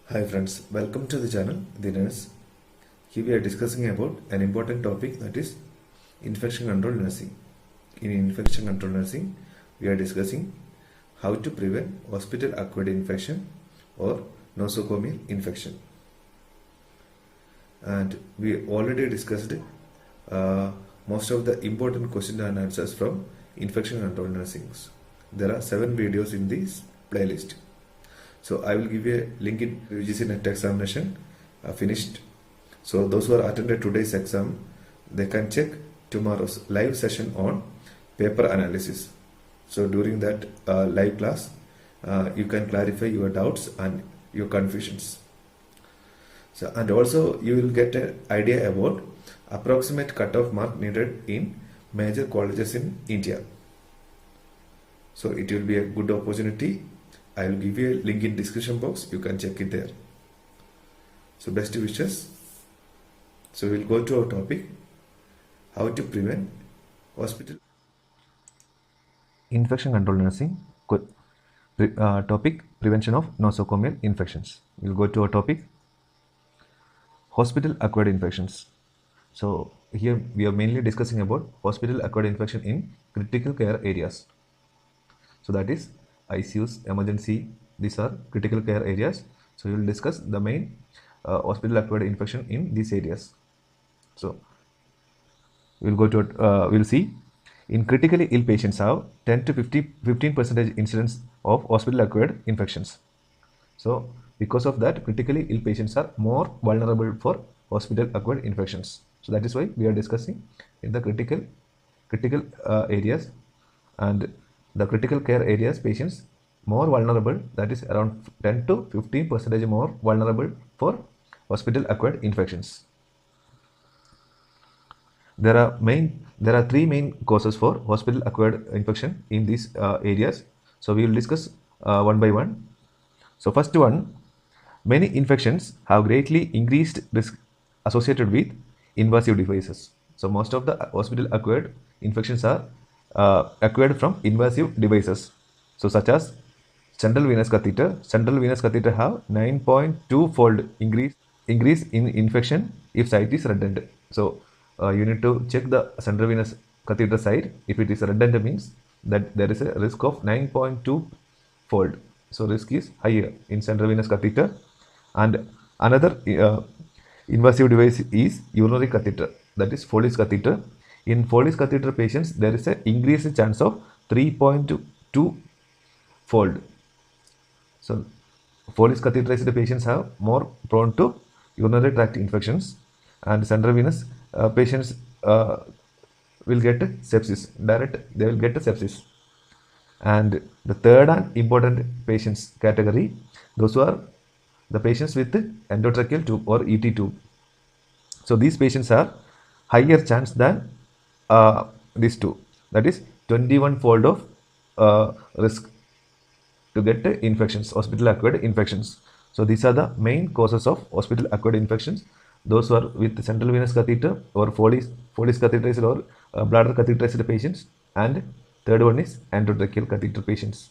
Hi friends, welcome to the channel The Nurse. Here we are discussing about an important topic, that is infection control nursing. In infection control nursing, we are discussing how to prevent hospital acquired infection or nosocomial infection. And we already discussed most of the important questions and answers from infection control nursing. There are 7 videos in this playlist. So I will give you a link in UGC NET examination finished. So those who are attended today's exam, they can check tomorrow's live session on paper analysis. So during that live class, you can clarify your doubts and your confusions. So and also you will get an idea about approximate cutoff mark needed in major colleges in India. So it will be a good opportunity. I will give you a link in description box. You can check it there. So best wishes. So we'll go to our topic, how to prevent hospital infection control nursing. Topic, prevention of nosocomial infections. We'll go to our topic, hospital acquired infections. So here we are mainly discussing about hospital acquired infection in critical care areas. So that is ICUs, emergency, these are critical care areas. So we will discuss the main hospital acquired infection in these areas. So we'll go to we'll see in critically ill patients have 10 to 15% incidence of hospital acquired infections. So because of that, critically ill patients are more vulnerable for hospital acquired infections. So that is why we are discussing in the critical areas, and the critical care areas patients more vulnerable, that is around 10 to 15% more vulnerable for hospital acquired infections. There are three main causes for hospital acquired infection in these areas. So we will discuss one by one. So first one, many infections have greatly increased risk associated with invasive devices. So most of the hospital acquired infections are acquired from invasive devices. So such as central venous catheter. Central venous catheter have 9.2-fold increase in infection if site is redundant. So you need to check the central venous catheter site. If it is redundant, means that there is a risk of 9.2-fold. So risk is higher in central venous catheter. And another invasive device is urinary catheter, that is Foley's catheter. In Foley's catheter patients, there is an increased chance of 3.2-fold. So Foley's catheterized patients have more prone to urinary tract infections, and central venous patients will get sepsis. They will get sepsis. And the third and important patients category, those who are the patients with endotracheal tube or ET tube. So these patients are higher chance than these two, that is 21-fold of risk to get infections, hospital acquired infections. So these are the main causes of hospital acquired infections. Those who are with central venous catheter or Foley's catheterized or bladder catheterized patients, and third one is endotracheal catheter patients.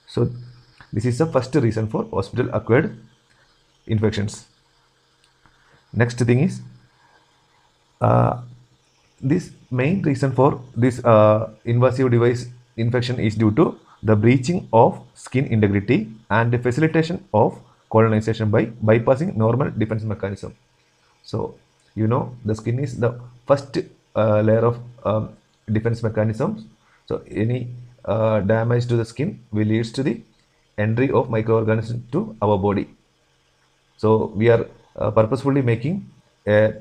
So this is the first reason for hospital acquired infections. Next thing is this main reason for this invasive device infection is due to the breaching of skin integrity and the facilitation of colonization by bypassing normal defense mechanism. So you know the skin is the first layer of defense mechanisms. So any damage to the skin will leads to the entry of microorganisms to our body. So we are purposefully making a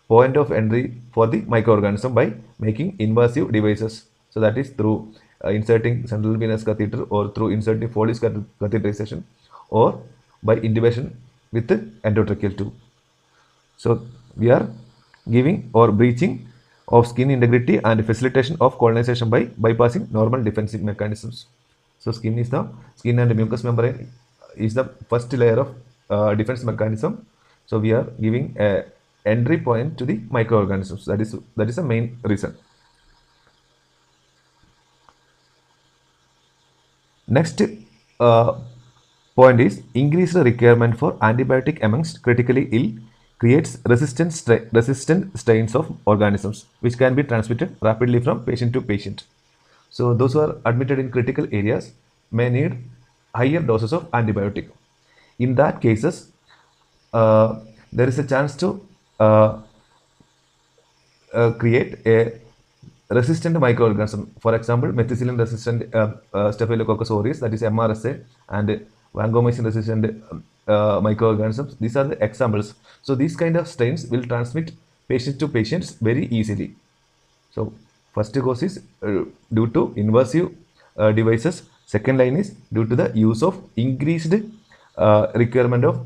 point of entry for the microorganism by making invasive devices. So that is through inserting central venous catheter, or through inserting Foley's catheterization, or by intubation with the endotracheal tube. So we are giving or breaching of skin integrity and facilitation of colonization by bypassing normal defensive mechanisms. So skin and mucous membrane is the first layer of defense mechanism. So we are giving a entry point to the microorganisms. That is the main reason. Next, point is increased requirement for antibiotic amongst critically ill creates resistant strains of organisms which can be transmitted rapidly from patient to patient. So those who are admitted in critical areas may need higher doses of antibiotic. In that cases, there is a chance to uh, create a resistant microorganism. For example, methicillin resistant Staphylococcus aureus, that is MRSA, and vancomycin resistant microorganisms. These are the examples. So these kind of strains will transmit patient to patients very easily. So first cause is due to invasive devices. Second line is due to the use of increased requirement of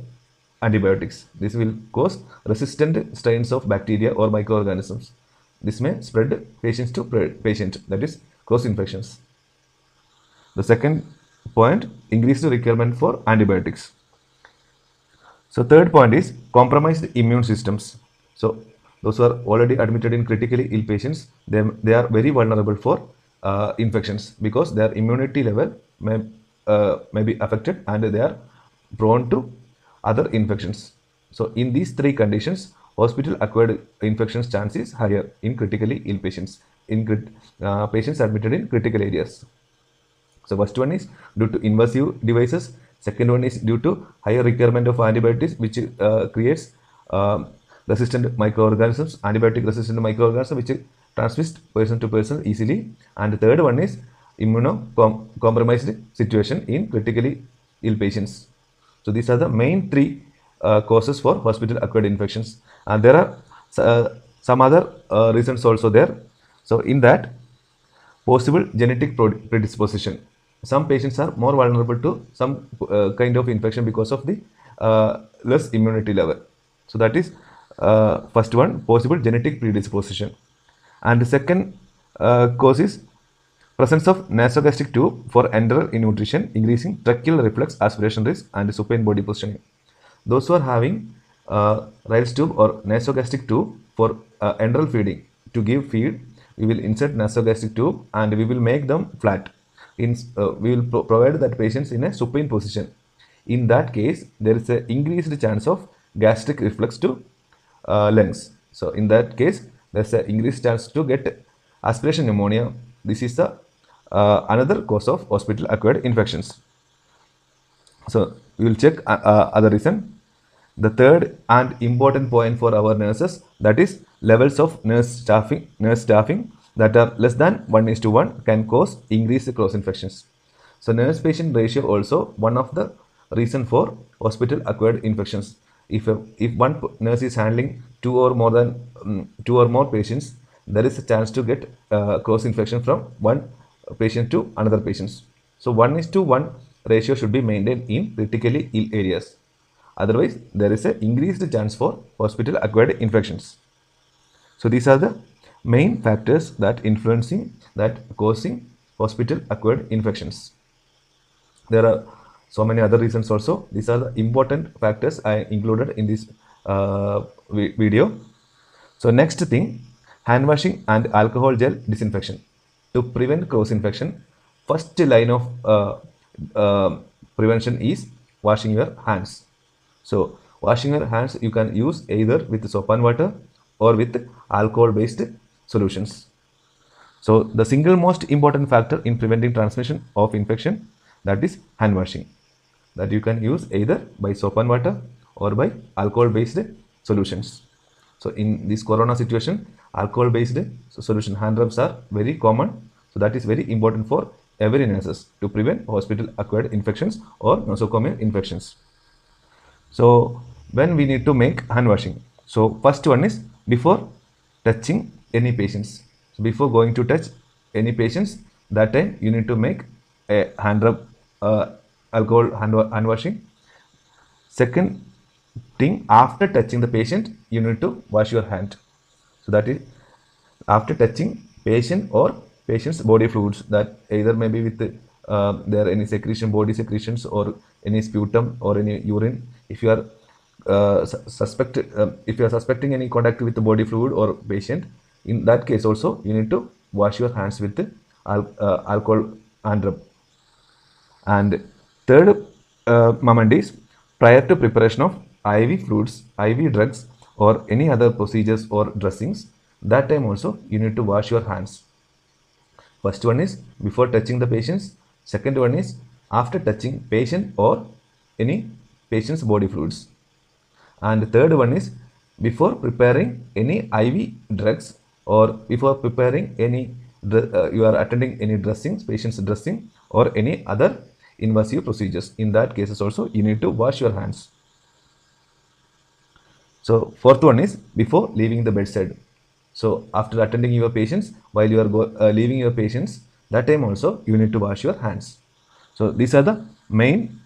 antibiotics. This will cause resistant strains of bacteria or microorganisms. This may spread patients to patient, that is cross infections. The second point, increased requirement for antibiotics. So third point is compromised immune systems. So those who are already admitted in critically ill patients, they are very vulnerable for infections because their immunity level may be affected and they are prone to other infections. So in these three conditions, hospital acquired infections chance is higher in critically ill patients, in patients admitted in critical areas. So first one is due to invasive devices. Second one is due to higher requirement of antibiotics, which creates resistant microorganisms, antibiotic resistant microorganisms, which transmits person to person easily. And the third one is immunocompromised situation in critically ill patients. So these are the main three causes for hospital acquired infections. And there are some other reasons also there. So in that, possible genetic predisposition. Some patients are more vulnerable to some kind of infection because of the less immunity level. So that is first one, possible genetic predisposition. And the second cause is presence of nasogastric tube for enteral nutrition, increasing tracheal reflex aspiration risk and supine body positioning. Those who are having Rayleigh tube or nasogastric tube for enteral feeding, to give feed, we will insert nasogastric tube and we will make them flat. We will provide that patients in a supine position. In that case, there is an increased chance of gastric reflux to lungs. So in that case, there's an increased chance to get aspiration pneumonia. This is the another cause of hospital acquired infections. So we will check other reason. The third and important point for our nurses, that is levels of nurse staffing that are less than 1:1 can cause increased cross infections. So nurse patient ratio also one of the reason for hospital acquired infections. If one nurse is handling two or more patients, there is a chance to get cross infection from one patient to another patients. So 1:1 ratio should be maintained in critically ill areas. Otherwise, there is an increased chance for hospital acquired infections. So these are the main factors that causing hospital acquired infections. There are so many other reasons also. These are the important factors I included in this video. So next thing, hand washing and alcohol gel disinfection. To prevent cross infection, first line of prevention is washing your hands. So washing your hands you can use either with soap and water or with alcohol based solutions. So the single most important factor in preventing transmission of infection, that is hand washing, that you can use either by soap and water or by alcohol based solutions. So in this corona situation, alcohol based solution hand rubs are very common. So that is very important for every nurses to prevent hospital acquired infections or nosocomial infections. So when we need to make hand washing, so first one is before touching any patients. So before going to touch any patients, that time you need to make a hand rub, alcohol hand washing. Second thing, after touching the patient, you need to wash your hand. So that is after touching patient or patient's body fluids, that either maybe with there are any body secretions or any sputum or any urine. If you are if you are suspecting any contact with the body fluid or patient, in that case also you need to wash your hands with alcohol hand rub. And third moment is prior to preparation of IV fluids, IV drugs, or any other procedures or dressings. That time also you need to wash your hands. First one is before touching the patients. Second one is after touching patient or any patient's body fluids. And third one is before preparing any IV drugs or before preparing any you are attending any dressings, patient's dressing or any other invasive procedures. In that cases also you need to wash your hands. So fourth one is before leaving the bedside. So after attending your patients, while you are leaving your patients, that time also you need to wash your hands. So these are the main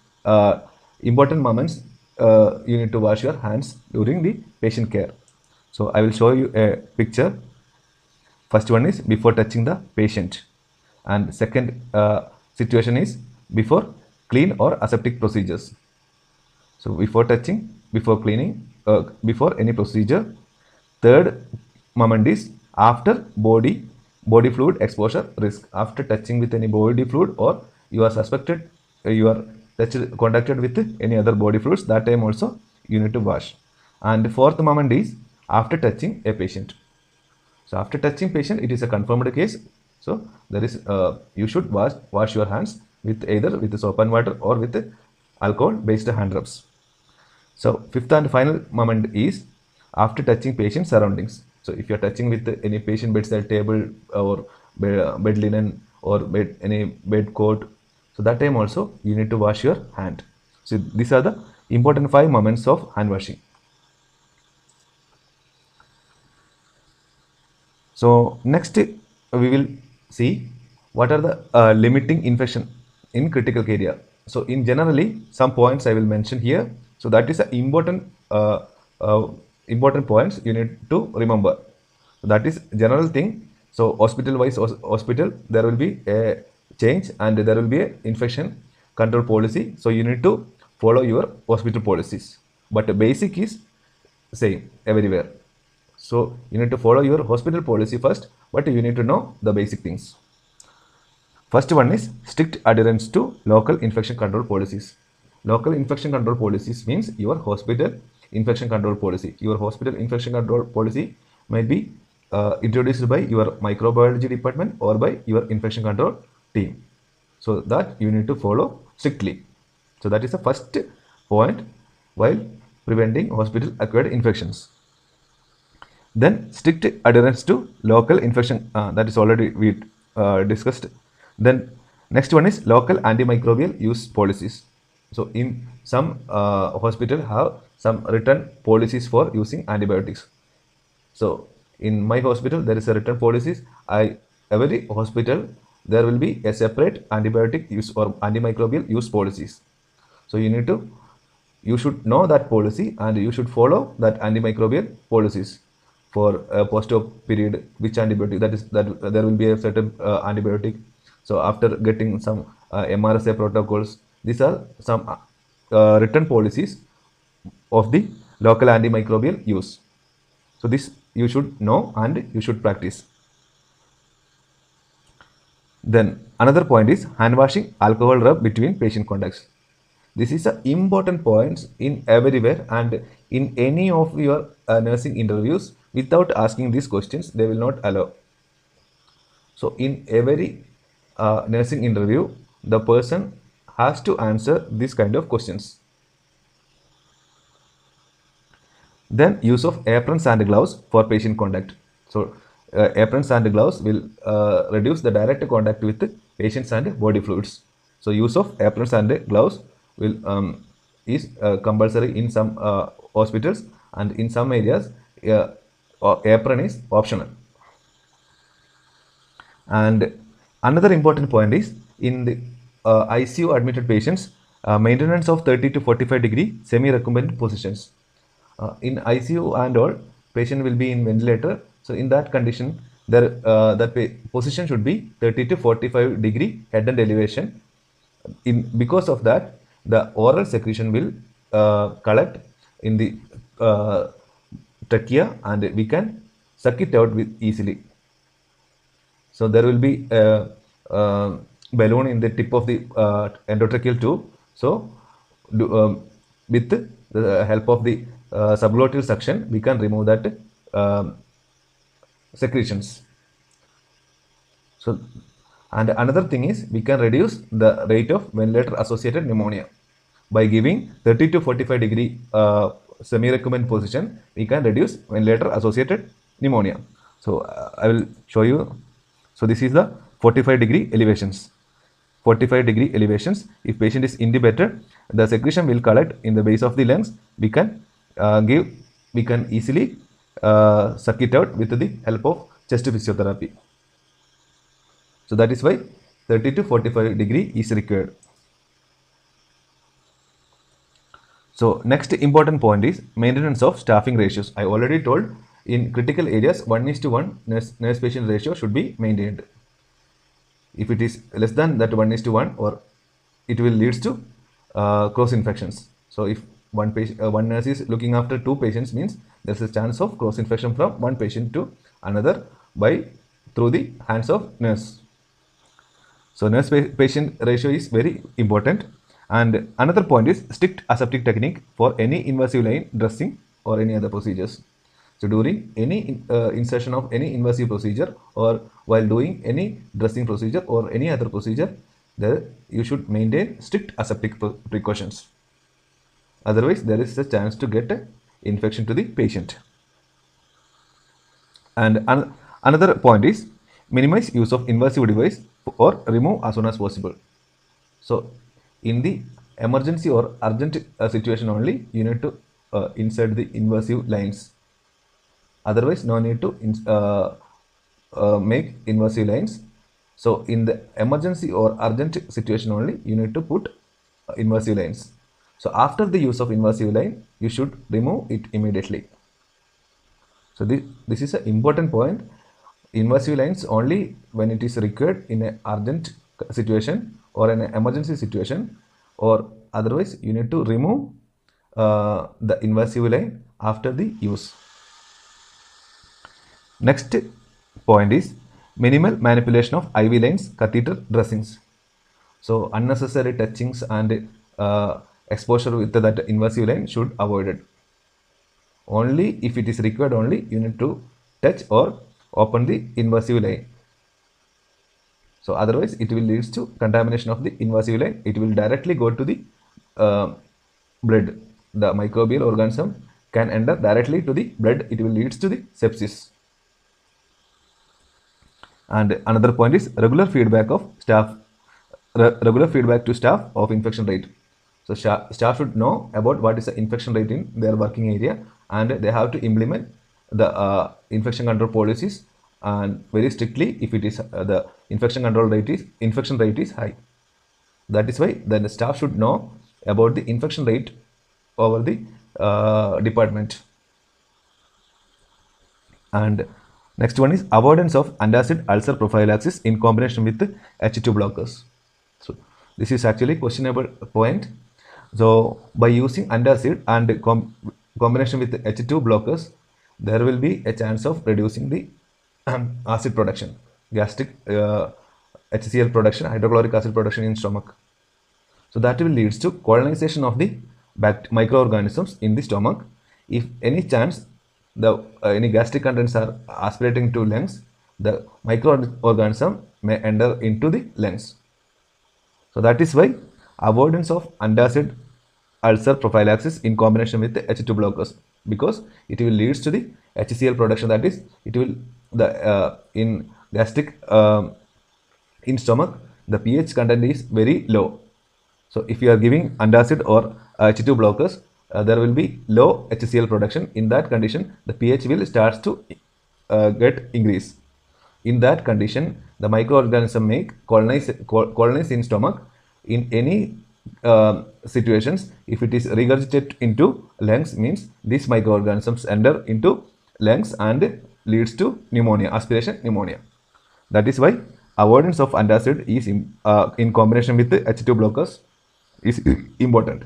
important moments you need to wash your hands during the patient care. So I will show you a picture. First one is before touching the patient, and second situation is before clean or aseptic procedures. So before touching, before cleaning, before any procedure. Third moment is after body fluid exposure risk. After touching with any body fluid or you are suspected, you are contacted with any other body fluids, that time also you need to wash. And fourth moment is after touching a patient. So after touching patient, it is a confirmed case. So there is you should wash your hands with either with soap and water or with alcohol based hand rubs. So fifth and final moment is after touching patient surroundings. So if you are touching with any patient bedside table or bed linen or any bed coat, so that time also you need to wash your hand. So these are the important 5 moments of hand washing. So next we will see what are the limiting infection in critical area. So in generally some points I will mention here. So that is a important points you need to remember. So that is general thing. So hospital wise hospital there will be a change and there will be a infection control policy. So you need to follow your hospital policies. But the basic is same everywhere. So you need to follow your hospital policy first, but you need to know the basic things. First one is strict adherence to local infection control policies. Local infection control policies means your hospital infection control policy. Your hospital infection control policy might be introduced by your microbiology department or by your infection control team. So that you need to follow strictly. So that is the first point while preventing hospital acquired infections. Then strict adherence to local infection, that is already we discussed. Then next one is local antimicrobial use policies. So in some hospital have some written policies for using antibiotics. So in my hospital there is a written policies. Every hospital there will be a separate antibiotic use or antimicrobial use policies. So you should know that policy and you should follow that antimicrobial policies. For a post-op period, which antibiotic that there will be a certain antibiotic. So after getting some MRSA protocols, these are some written policies of the local antimicrobial use. So this you should know and you should practice. Then another point is hand washing, alcohol rub between patient contacts. This is an important point in everywhere and in any of your nursing interviews. Without asking these questions, they will not allow. So in every nursing interview, the person has to answer this kind of questions. Then use of aprons and gloves for patient contact. So aprons and gloves will reduce the direct contact with patients and body fluids. So use of aprons and gloves will is compulsory in some hospitals, and in some areas apron is optional. And another important point is in the ICU admitted patients, maintenance of 30 to 45 degree semi-recumbent positions. In ICU and all, patient will be in ventilator. So in that condition, position should be 30 to 45 degree head and elevation. Because of that, the oral secretion will collect in the trachea and we can suck it out with easily. So there will be a balloon in the tip of the endotracheal tube. So with the help of the subglottal suction, we can remove that secretions. So, and another thing is we can reduce the rate of ventilator associated pneumonia by giving 30 to 45 degree semi-recumbent position. We can reduce ventilator associated pneumonia. So I will show you. So this is the 45-degree elevations. 45-degree elevations. If patient is intubated, the secretion will collect in the base of the lungs. We can easily suck it out with the help of chest physiotherapy. So that is why 30 to 45 degree is required. So next important point is maintenance of staffing ratios. I already told in critical areas 1:1 nurse patient ratio should be maintained. If it is less than that 1:1, or it will leads to cross infections. So if one nurse is looking after 2 patients, means there is a chance of cross infection from one patient to another through the hands of nurse. So nurse patient ratio is very important. And another point is strict aseptic technique for any invasive line dressing or any other procedures. So during any insertion of any invasive procedure, or while doing any dressing procedure or any other procedure, there you should maintain strict aseptic precautions. Otherwise, there is a chance to get infection to the patient. And another point is minimize use of invasive device or remove as soon as possible. So in the emergency or urgent situation only, you need to insert the invasive lines. Otherwise, no need to make invasive lines. So in the emergency or urgent situation only, you need to put invasive lines. So after the use of invasive line, you should remove it immediately. So this is an important point. Invasive lines only when it is required in an urgent situation or in an emergency situation, or otherwise you need to remove the invasive line after the use. Next point is minimal manipulation of IV lines, catheter dressings. So unnecessary touchings and exposure with that invasive line should be avoided. Only if it is required only you need to touch or open the invasive line. So otherwise it will lead to contamination of the invasive line. It will directly go to the blood. The microbial organism can enter directly to the blood. It will lead to the sepsis. And another point is regular feedback of staff. Regular feedback to staff of infection rate. So staff should know about what is the infection rate in their working area, and they have to implement the infection control policies, and very strictly if it is the infection rate is high. That is why then the staff should know about the infection rate over the department. And next one is avoidance of antacid ulcer prophylaxis in combination with H2 blockers. So this is actually questionable point. So by using antacid and combination with H2 blockers, there will be a chance of reducing the acid production, gastric HCl production, hydrochloric acid production in stomach. So that will lead to colonization of the microorganisms in the stomach. If any chance the any gastric contents are aspirating to lungs, the microorganism may enter into the lungs. So that is why avoidance of antacid ulcer prophylaxis in combination with the H2 blockers, because it will lead to the HCl production. That is, it will in gastric in stomach the pH content is very low. So if you are giving antacid or H2 blockers, there will be low HCl production. In that condition, the pH will start to get increase. In that condition, the microorganism may colonize in stomach. In any situations, if it is regurgitated into lungs, means these microorganisms enter into lungs and leads to pneumonia, aspiration pneumonia. That is why avoidance of antacid is in combination with the H2 blockers is important.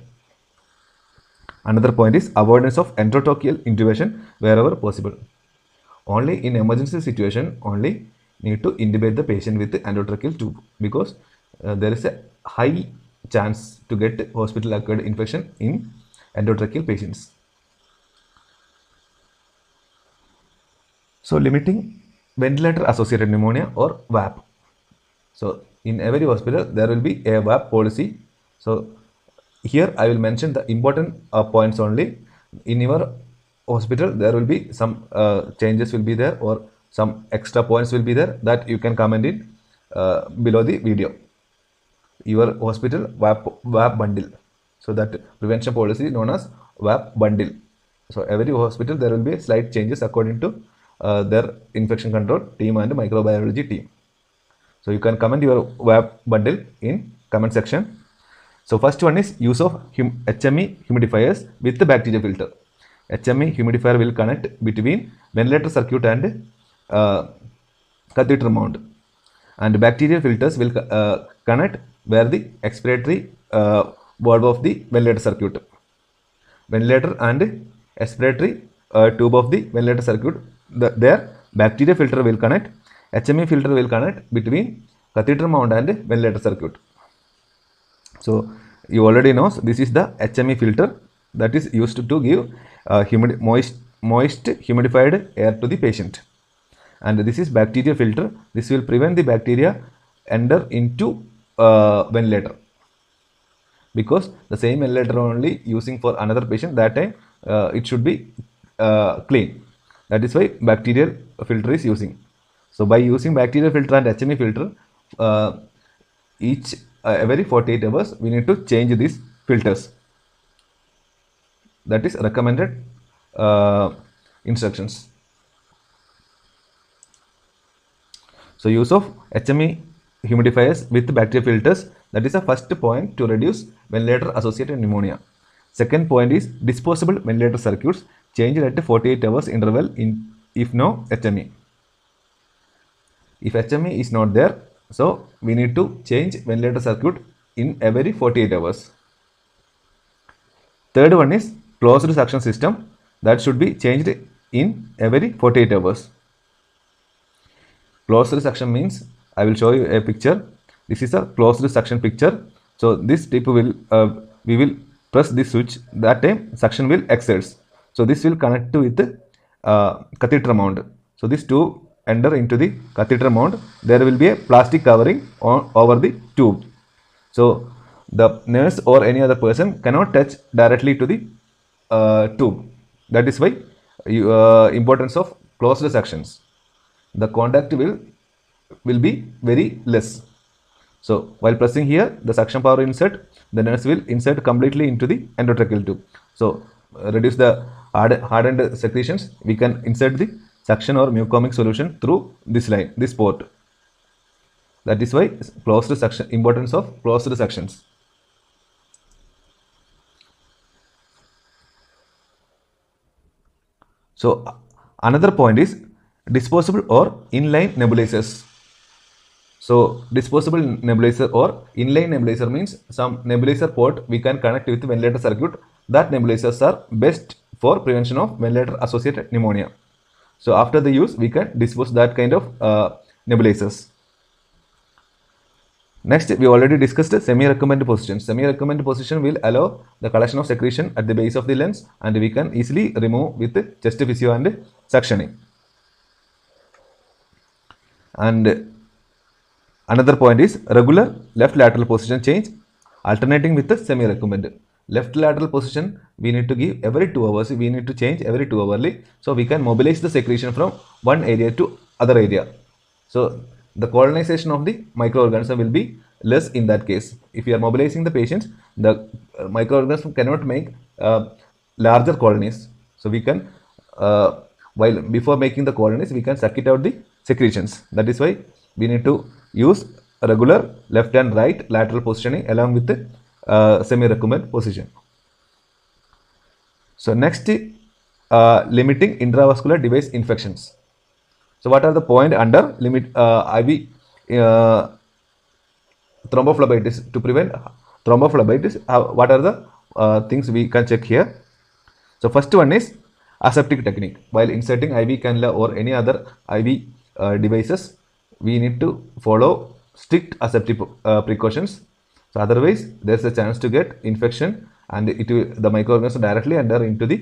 Another point is avoidance of enterotracheal intubation wherever possible. Only in emergency situation only need to intubate the patient with the endotracheal tube, because there is a high chance to get hospital acquired infection in endotracheal patients. So limiting ventilator associated pneumonia or VAP. So in every hospital there will be a VAP policy. So here I will mention the important points only. In your hospital there will be some changes will be there, or some extra points will be there that you can comment in below the video. Your hospital VAP bundle. So that prevention policy known as VAP bundle. So every hospital there will be slight changes according to their infection control team and microbiology team. So you can comment your VAP bundle in comment section. So first one is use of HME humidifiers with the bacteria filter. HME humidifier will connect between ventilator circuit and catheter mount, and bacterial filters will connect where the expiratory valve of the ventilator circuit. Ventilator and expiratory tube of the ventilator circuit, their bacteria filter will connect. HME filter will connect between catheter mount and ventilator circuit. So you already know this is the HME filter that is used to give moist humidified air to the patient, and this is bacteria filter. This will prevent the bacteria enter into ventilator, because the same ventilator only using for another patient, that time it should be clean. That is why bacterial filter is using. So by using bacterial filter and HME filter, every 48 hours we need to change these filters. That is recommended instructions. So use of HME humidifiers with bacteria filters, that is the first point to reduce ventilator associated pneumonia. Second point is disposable ventilator circuits changed at 48 hours interval if no HME. If HME is not there, so we need to change ventilator circuit in every 48 hours. Third one is closed suction system, that should be changed in every 48 hours. Closed suction means, I will show you a picture. This is a closed suction picture. So this tip will we will press this switch, that time suction will exert. So this will connect to with catheter mount. So this tube enter into the catheter mount. There will be a plastic covering over the tube. So the nurse or any other person cannot touch directly to the tube. That is why importance of closed suctions. The contact will be very less. So while pressing here, the suction power insert, the nurse will insert completely into the endotracheal tube. So reduce the hardened secretions, we can insert the suction or mucomic solution through this line, this port. That is why closed suction, importance of closed suctions. So another point is disposable or inline nebulizers. So disposable nebulizer or inline nebulizer means some nebulizer port we can connect with ventilator circuit. That nebulizers are best for prevention of ventilator associated pneumonia. So after the use we can dispose that kind of nebulizers. Next, we already discussed semi-recumbent position. Semi-recumbent position will allow the collection of secretion at the base of the lens, and we can easily remove with chest physio and suctioning. And another point is regular left lateral position change alternating with the semi-recumbent. Left lateral position we need to give every 2 hours. We need to change every 2 hourly. So we can mobilize the secretion from one area to other area. So the colonization of the microorganism will be less in that case. If you are mobilizing the patients, the microorganism cannot make larger colonies. So we can, while before making the colonies, we can suck it out the secretions. That is why we need to use regular left and right lateral positioning along with the semi-recumbent position. So next, limiting intravascular device infections. So what are the point under limit IV thrombophlebitis? To prevent thrombophlebitis, what are the things we can check here? So first one is aseptic technique. While inserting IV cannula or any other IV devices, we need to follow strict aseptic precautions. So otherwise, there's a chance to get infection, and the microorganism directly enter into the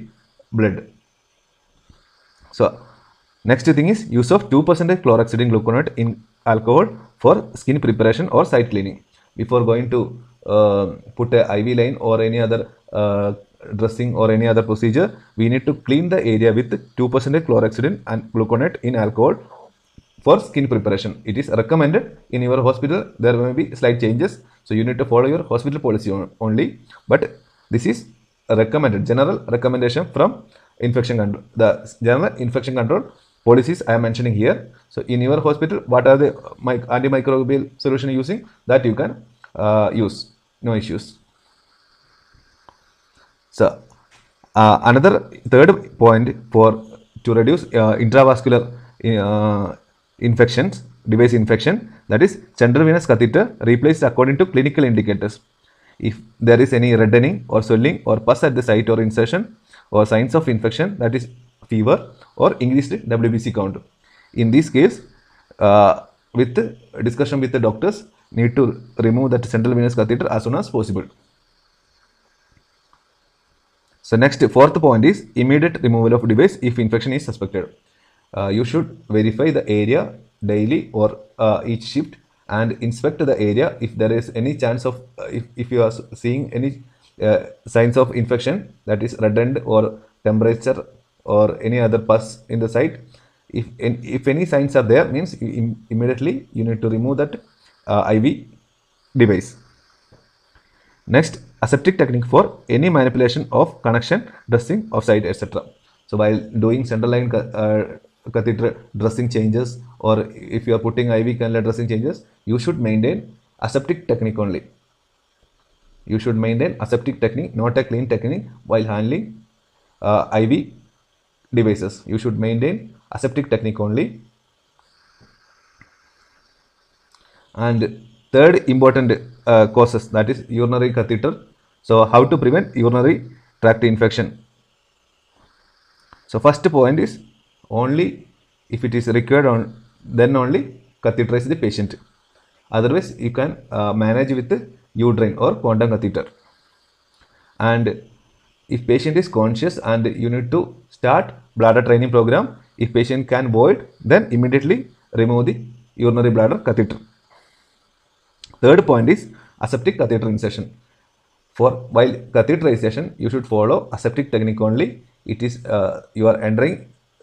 blood. So next thing is use of 2% chlorhexidine gluconate in alcohol for skin preparation or site cleaning. Before going to put a IV line or any other dressing or any other procedure, we need to clean the area with 2% chlorhexidine and gluconate in alcohol for skin preparation. It is recommended in your hospital. There may be slight changes, so you need to follow your hospital policy only. But this is a recommended general recommendation from infection control. The general infection control policies I am mentioning here. So in your hospital, what are the antimicrobial solution using, that you can use, no issues. So another third point for to reduce intravascular infections, device infection, that is central venous catheter replaced according to clinical indicators. If there is any reddening or swelling or pus at the site or insertion, or signs of infection, that is fever or increased WBC count. In this case, with discussion with the doctors, need to remove that central venous catheter as soon as possible. So next, fourth point is immediate removal of device if infection is suspected. You should verify the area daily or each shift and inspect the area if there is any chance of if you are seeing any signs of infection, that is reddened or temperature or any other pus in the site. If any signs are there, means immediately you need to remove that IV device. Next, aseptic technique for any manipulation of connection, dressing of site, etc. So while doing central line catheter dressing changes, or if you are putting IV cannula dressing changes, you should maintain aseptic technique only. You should maintain aseptic technique, not a clean technique while handling IV devices. You should maintain aseptic technique only. And third important causes, that is urinary catheter. So how to prevent urinary tract infection? So first point is, only if it is required then only catheterize the patient. Otherwise you can manage with the U-drain or quantum catheter. And if patient is conscious and you need to start bladder training program, if patient can void, then immediately remove the urinary bladder catheter. Third point is aseptic catheter insertion. For while catheterization, you should follow aseptic technique only. It is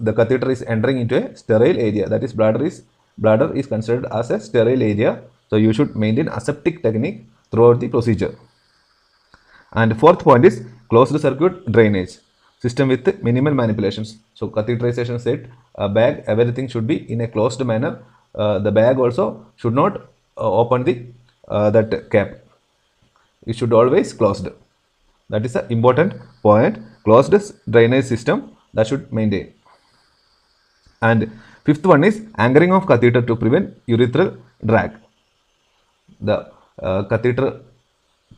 the catheter is entering into a sterile area, that is bladder is considered as a sterile area. So you should maintain aseptic technique throughout the procedure. And fourth point is closed circuit drainage system with minimal manipulations. So catheterization set, bag, everything should be in a closed manner. The bag also should not open the that cap. It should always closed. That is an important point. Closed drainage system that should maintain. And fifth one is anchoring of catheter to prevent urethral drag. The catheter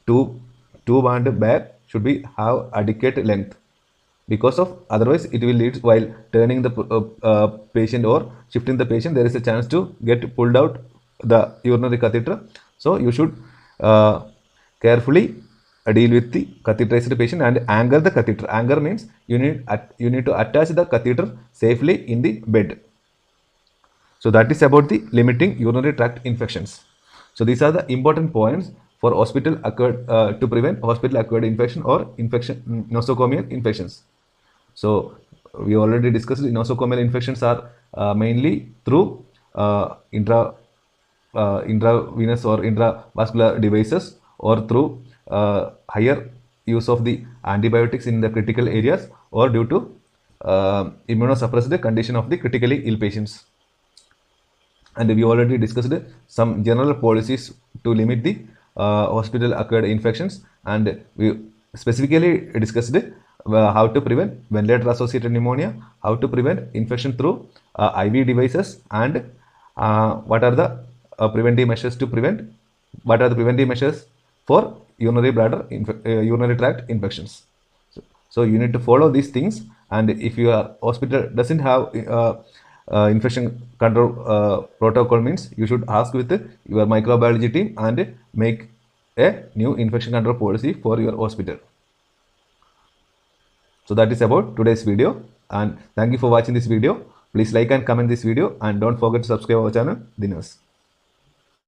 tube and bag should have adequate length, because of otherwise it will lead while turning the patient or shifting the patient, there is a chance to get pulled out the urinary catheter. So you should carefully deal with the catheterized patient and anchor the catheter. Anchor means you need to attach the catheter safely in the bed. So that is about the limiting urinary tract infections. So these are the important points for hospital acquired to prevent hospital acquired infection or nosocomial infections. So we already discussed nosocomial infections are mainly through intravenous or intravascular devices, or through higher use of the antibiotics in the critical areas, or due to immunosuppressed condition of the critically ill patients. And we already discussed some general policies to limit the hospital acquired infections, and we specifically discussed how to prevent ventilator associated pneumonia, how to prevent infection through IV devices, and what are the preventive measures to prevent, what are the preventive measures for urinary tract infections. So you need to follow these things, and if your hospital doesn't have infection control protocol, means you should ask with your microbiology team and make a new infection control policy for your hospital. So that is about today's video, and thank you for watching this video. Please like and comment this video, and don't forget to subscribe our channel, Dinesh.